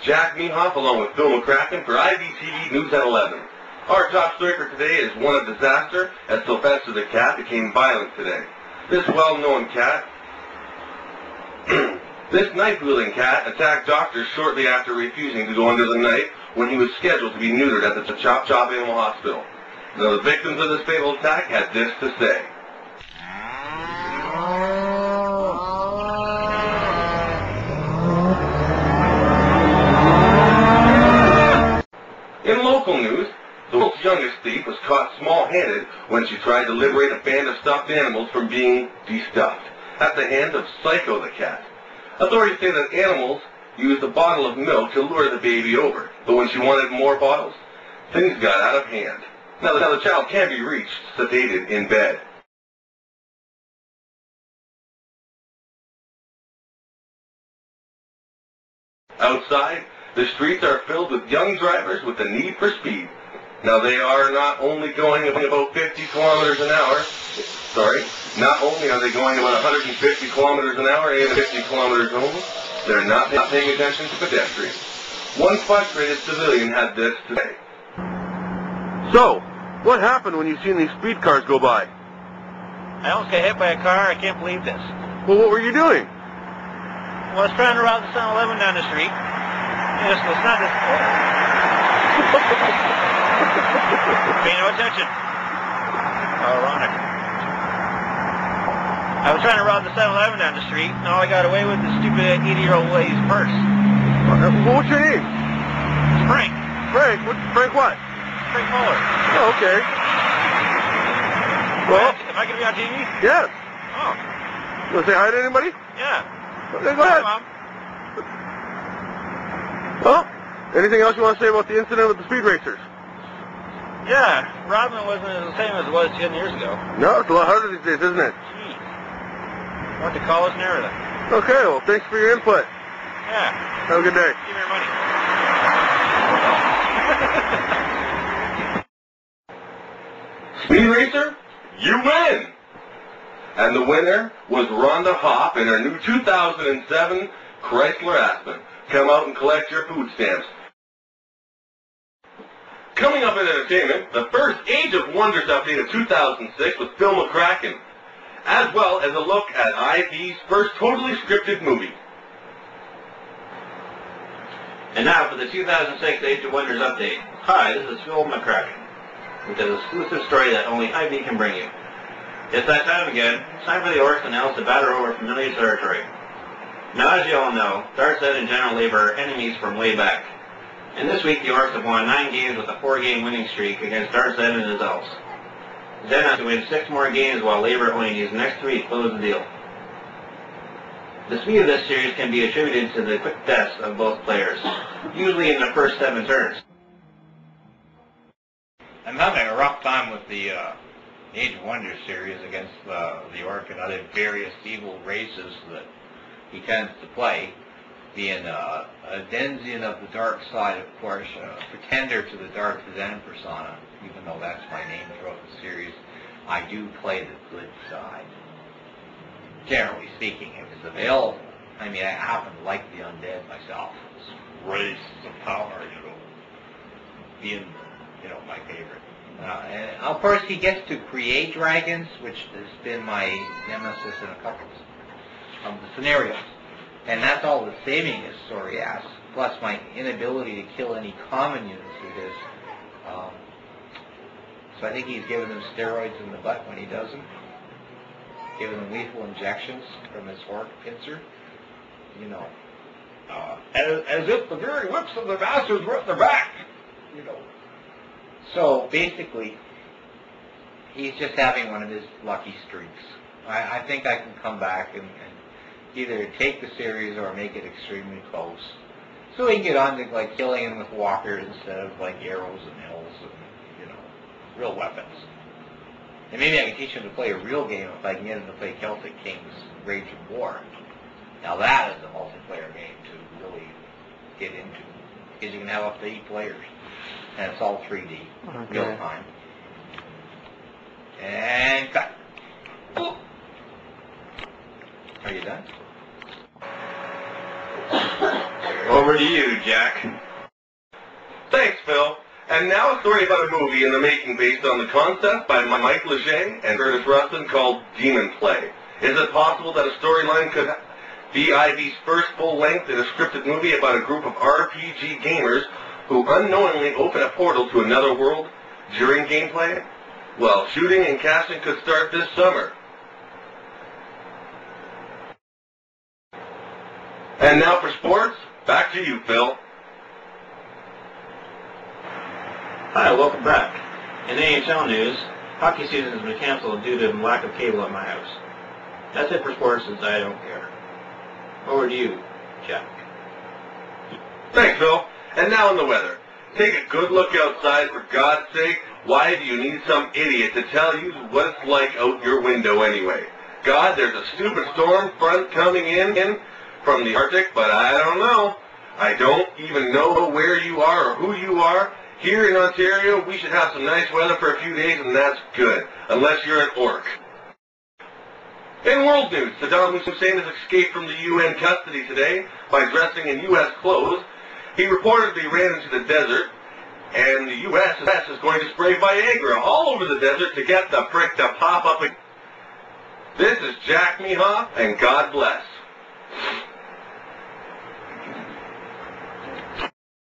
Jack Mehoff along with Phil McCracken for IBTV News at 11. Our top story for today is one of disaster as Sylvester the cat became violent today. This well-known cat, this knife-wielding cat attacked doctors shortly after refusing to go under the knife when he was scheduled to be neutered at the Chop Chop Animal Hospital. Now, the victims of this fatal attack had this to say. In local news, the world's youngest thief was caught small-handed when she tried to liberate a band of stuffed animals from being de-stuffed at the hands of Psycho the cat. Authorities say that animals used a bottle of milk to lure the baby over, but when she wanted more bottles, things got out of hand. Now the child can be reached sedated in bed. Outside, the streets are filled with young drivers with the need for speed. Now they are not only going about 50 kilometers an hour, not only are they going about 150 kilometers an hour and 50 kilometers only, they're not paying attention to pedestrians. One frustrated civilian had this to say. So, what happened when you seen these speed cars go by? I almost got hit by a car. I can't believe this. Well, what were you doing? Well, I was trying to route the 7-Eleven down the street. Yes, well, it's not this. Pay no attention. Ironic. I was trying to rob the 7-Eleven down the street, and all I got away with is stupid 80-year-old lady's purse. What's your name? It's Frank. Frank? Frank what? Frank Muller. Oh, okay. Well, am I going to be on TV? Yes. Oh. You want to say hi to anybody? Yeah. Okay, go ahead. Hi, Mom. Well, anything else you want to say about the incident with the speed racers? Yeah, robbing wasn't the same as it was 10 years ago. No, it's a lot harder these days, isn't it? Jeez. I went to college and everything. Okay, well, thanks for your input. Yeah. Have a good day. Give me your money. Speed Racer, you win! And the winner was Rhonda Hopp in her new 2007 Chrysler Aspen. Come out and collect your food stamps. Coming up in entertainment, the first Age of Wonders update of 2006 with Phil McCracken, as well as a look at IV's first totally scripted movie. And now for the 2006 Age of Wonders update. Hi, this is Phil McCracken with an exclusive story that only IV can bring you. It's that time again. It's time for the Orcs to announce to batter over familiar territory. Now, as you all know, Darkseid and General Labor are enemies from way back. And this week, the Orcs have won 9 games with a 4-game winning streak against Darkseid and his elves. Zen has to win 6 more games while Labor only needs the next 3 to close the deal. The speed of this series can be attributed to the quick deaths of both players, usually in the first 7 turns. I'm having a rough time with the Age of Wonders series against the Orc and other various evil races that he tends to play, being a Denzian of the dark side, of course, a pretender to the Dark Zen persona, even though that's my name throughout the series. I do play the good side. Generally speaking, if it's available. I mean, I happen to like the undead myself. This race of power, being, my favorite. And of course, he gets to create dragons, which has been my nemesis in a couple of the scenarios. And that's all the saving his story has, plus my inability to kill any common units with his. So I think he's giving them steroids in the butt when he does them, giving them lethal injections from his orc pincer, as if the very whips of the bastards were at their back, So basically, he's just having one of his lucky streaks. I think I can come back and either take the series or make it extremely close, so he can get on to killing him with walkers instead of arrows and hills and real weapons. And maybe I can teach him to play a real game if I can get him to play Celtic Kings Rage of War. Now that is a multiplayer game to really get into, because you can have up to 8 players, and it's all 3D, real time. And cut. Ooh. Are you done? Over to you, Jack. Thanks, Phil. And now a story about a movie in the making based on the concept by Mike Leger and Curtis Rustin called Demon Play. Is it possible that a storyline could be Ivy's first full-length in a scripted movie about a group of RPG gamers who unknowingly open a portal to another world during gameplay? Well, shooting and casting could start this summer. And now for sports, back to you, Phil. Hi, welcome back. In AHL news, hockey season has been canceled due to lack of cable at my house. That's it for sports, since I don't care. Over to you, Jack. Thanks, Phil. And now in the weather. Take a good look outside, for God's sake. Why do you need some idiot to tell you what it's like out your window anyway? God, there's a stupid storm front coming in from the Arctic, but I don't know. I don't even know where you are or who you are. Here in Ontario, we should have some nice weather for a few days, and that's good, unless you're an orc. In world news, Saddam Hussein has escaped from the UN custody today by dressing in U.S. clothes. He reportedly ran into the desert, and the U.S. is going to spray Viagra all over the desert to get the prick to pop up again. This is Jack Mehoff, and God bless.